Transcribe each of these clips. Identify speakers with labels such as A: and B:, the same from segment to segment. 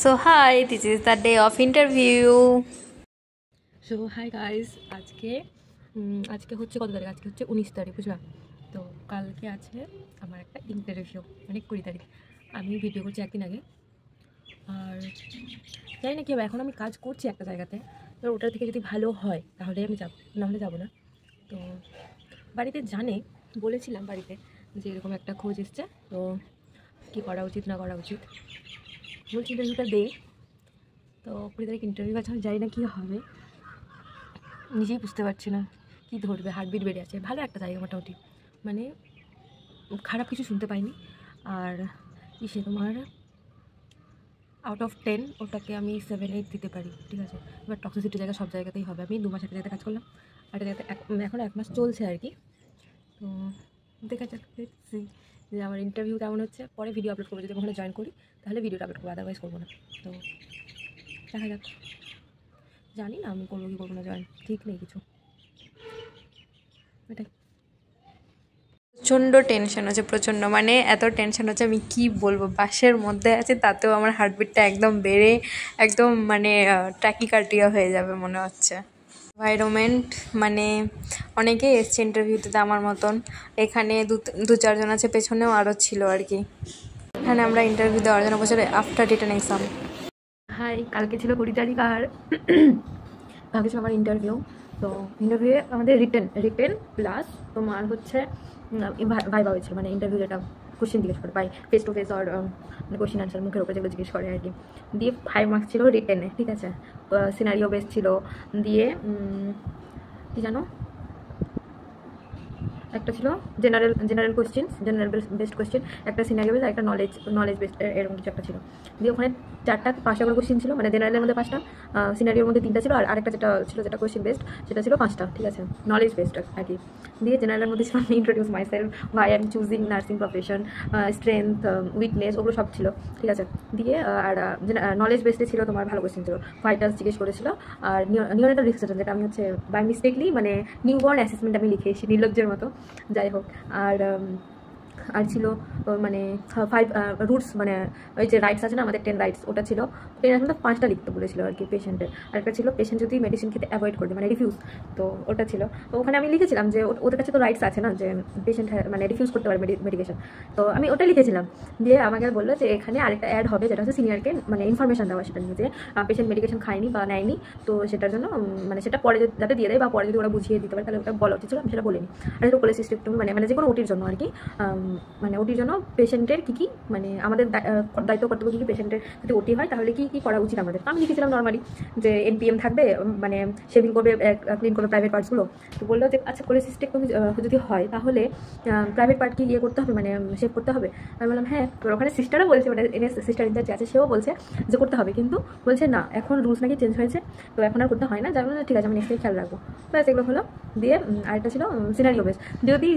A: So hi, this is the day of interview.
B: So hi guys, আজকে হচ্ছে কত তারিখ? আজকে হচ্ছে 19 তারিখ, বুঝলাম। তো কালকে আছে আমার একটা ইন্টারভিউ, মানে 20 তারিখ। আমি ভিডিও করছি একদিন আগে, আর জানি না কি হবে। এখন আমি কাজ করছি একটা জায়গাতে, তো ওটা থেকে যদি ভালো হয় তাহলে আমি যাব, নাহলে যাবো না। তো বাড়িতে জানে, বলেছিলাম বাড়িতে যে এরকম একটা খোঁজ এসছে, তো কী করা উচিত না করা উচিত। বলছি ইন্টারভিউটা দে। তো 20 তারিখ ইন্টারভিউ আছে, আমি জানি না কী হবে, নিজেই বুঝতে পারছি না কী ধরবে। হার্টবিট বেড়ে আছে, ভালো একটা জায়গা মোটামুটি, মানে খারাপ কিছু শুনতে পাইনি। আর সে তোমার আউট অফ 10 ওটাকে আমি 7-8 দিতে পারি, ঠিক আছে। এবার টক্সিসিটি জায়গা সব জায়গাতেই হবে। আমি 2 মাস একটা জায়গাতে কাজ করলাম, আর একটা জায়গাতে এখন 1 মাস চলছে আর কি। তো দেখা যাক যে আমার ইন্টারভিউ কেমন হচ্ছে। পরে ভিডিও আপলোড করবো, যদি ওখানে জয়েন করি তাহলে ভিডিওটা আপলোড করবো, আদারওয়াইজ করবো না। তো দেখা যাক, জানি না আমি করবো কি করবো না, জয়েন ঠিক নেই কিছু, এটাই।
A: প্রচণ্ড টেনশন হচ্ছে, প্রচণ্ড, মানে এত টেনশন হচ্ছে আমি কি বলবো। বাসের মধ্যে আছে, তাতেও আমার হার্টবিটটা একদম বেড়ে একদম মানে ট্র্যাকিকার্ডিয়া হয়ে যাবে মনে হচ্ছে। এনভায়রনমেন্ট মানে অনেকে এসছে ইন্টারভিউতে আমার মতন। এখানে দু চারজন আছে, পেছনেও আরও ছিল আর কি। এখানে আমরা ইন্টারভিউ দেওয়ার জন্য বসে আফটার রিটেন এক্সাম।
B: হাই, কালকে ছিল 20 তারিখ, আর কালকে ছিল আমার ইন্টারভিউ। তো ইন্টারভিউয়ে আমাদের রিটেন প্লাস তোমার হচ্ছে ভাইবা হয়েছিল, মানে ইন্টারভিউ যেটা কোশ্চেন জিজ্ঞেস করে বাই ফেস টু ফেস, আর মানে কোশ্চেন আনসার মুখের উপরে যেগুলো জিজ্ঞেস করে আর কি। দিয়ে 5 মার্কস ছিল রিটেনে, ঠিক আছে। সিনারিও বেস ছিল, দিয়ে কী জানো, একটা ছিল general question, general based question, একটা সিনারিও বেস, একটা নলেজ বেসড, এরকম কিছু একটা ছিল। দিয়ে ওখানে 5টা করে কোশ্চেন ছিল, মানে জেনারেলের মধ্যে 5টা, সিনারিওর মধ্যে 3টা ছিল, আর আরেকটা যেটা ছিল যেটা কোশ্চেন বেসড সেটা ছিল 5টা, ঠিক আছে, নলেজ বেসড আর কি। দিয়ে জেনারেলের মধ্যে ছিল introduce myself, why I am choosing nursing profession, strength, weakness, ওগুলো সব ছিল, ঠিক আছে। দিয়ে আর নলেজ বেসডে ছিল তোমার ভালো কোশ্চেন ছিল, ভাইটালস জিজ্ঞেস করেছিল, আর নিওনেটাল রিসার্চ, যেটা আমি হচ্ছে বাই মিস্টেকলি মানে নিউবর্ন অ্যাসেসমেন্ট আমি লিখে এসেছি নির্লজ্জের মতো, যাই হোক। আর ছিল মানে 5 রুটস, মানে ওই যে রাইটস আছে না আমাদের, 10 রাইটস, ওটা ছিল। 10 আসলে 5টা লিখতে বলেছিল আর কি পেশেন্টের। আর একটা ছিল পেশেন্ট যদি মেডিসিন খেতে অ্যাভয়েড করবে, মানে রিফিউজ, তো ওটা ছিল। তো ওখানে আমি লিখেছিলাম যে ওদের কাছে তো রাইটস আছে না, যে পেশেন্ট মানে রিফিউজ করতে পারে মেডিকেশন, তো আমি ওটা লিখেছিলাম। দিয়ে আমাকে বললো যে এখানে আরেকটা অ্যাড হবে, যেটা হচ্ছে সিনিয়রকে মানে ইনফরমেশন দেওয়া, সেটা নিয়ে যে পেশেন্ট মেডিকেশন খায়নি বা নেয়নি, তো সেটার জন্য মানে সেটা পরে যাতে দিয়ে দেয়, বা পরে যদি ওরা বুঝিয়ে দিতে পারে তাহলে ওটা বলা উচিত ছিল, আমি সেটা বলিনি। আর এটা পলিসিস্টেক্টমি মানে যে কোনো ওটির জন্য আর কি, মানে ওটির জন্য পেশেন্টের কী মানে আমাদের দায়িত্ব কর্তব্য কী পেশেন্টের যদি ওটি হয় তাহলে কী করা উচিত আমাদের। আমি লিখেছিলাম নর্মালি যে এনপিএম থাকবে, মানে শেভিং করবে, ক্লিন করবে প্রাইভেট পার্টসগুলো। তো বললো যে আচ্ছা কোলেসিস্টেক্টমি যদি হয় তাহলে প্রাইভেট পার্ট কি করতে হবে, মানে শেভ করতে হবে। আমি বললাম হ্যাঁ। তো ওখানে সিস্টারও বলছে, মানে সিস্টার ইনচার্জ আছে, সেও বলছে যে করতে হবে, কিন্তু বলছে না এখন রুলস নাকি চেঞ্জ হয়েছে, তো এখন আর করতে হয় না। যার ঠিক আছে, আমি নেক্সট খেয়াল রাখবো। ব্যাস এগুলো হলো। দিয়ে আরেকটা ছিল সিনারিও বেস, যদি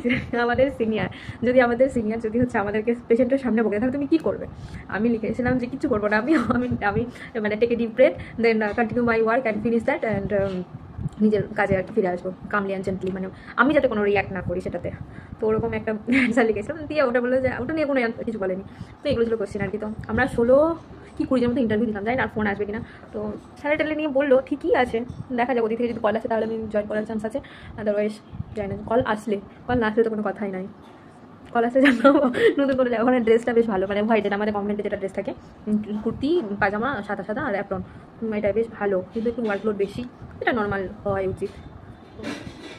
B: আমাদের সিনিয়র যদি হচ্ছে আমাদেরকে পেশেন্টের সামনে বলে তাহলে তুমি কী করবে। আমি লিখেছিলাম যে কিছু করবো না, আমি মানে take a deep breath, then continue my work and finish that, and নিজের কাজে আর কি ফিরে আসবো কামলি অ্যান্ড জেন্টলি, মানে আমি যাতে কোনো রিয়াক্ট না করি সেটাতে। তো ওরকম একটা অ্যান্সার লিখেছিলাম। দিয়ে ওটা বললো যে ওটা নিয়ে কোনো কিছু বলেনি। তো এগুলো ছিল কোশ্চেন আর কি। তো আমরা 16 কি 20 জন মধ্যে ইন্টারভিউ দিলাম, জানি না আর ফোন আসবে কিনা। তো স্যালারি নিয়ে বললো ঠিকই আছে, দেখা যাক ওদিক থেকে যদি কল আসে তাহলে আমি জয়েন করার চান্স আছে, আদারওয়াইজ জানি না। কল না আসলে তো কোনো কথাই নাই। কল আসলে জানাবো নতুন করে। ওখানে ড্রেসটা বেশ ভালো, মানে হোয়াইটের আমাদের গভর্নমেন্টে যেটা ড্রেস থাকে, কুর্তি পাজামা সাদা আর অ্যাপ্রন, এটা বেশ ভালো, কিন্তু একটু ওয়ার্কলোড বেশি, এটা নর্মাল হওয়াই উচিত।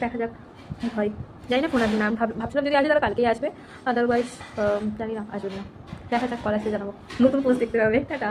B: দেখা যাক কী হয়, জানি না ফোন আসবে না। আমি ভাবছিলাম যদি আসে তাহলে কালকেই আসবে, আদারওয়াইজ জানি না আসবে না। দেখা যাক, কল আসলে জানাবো। নতুন পোস্ট দেখতে পাবে, টাটা।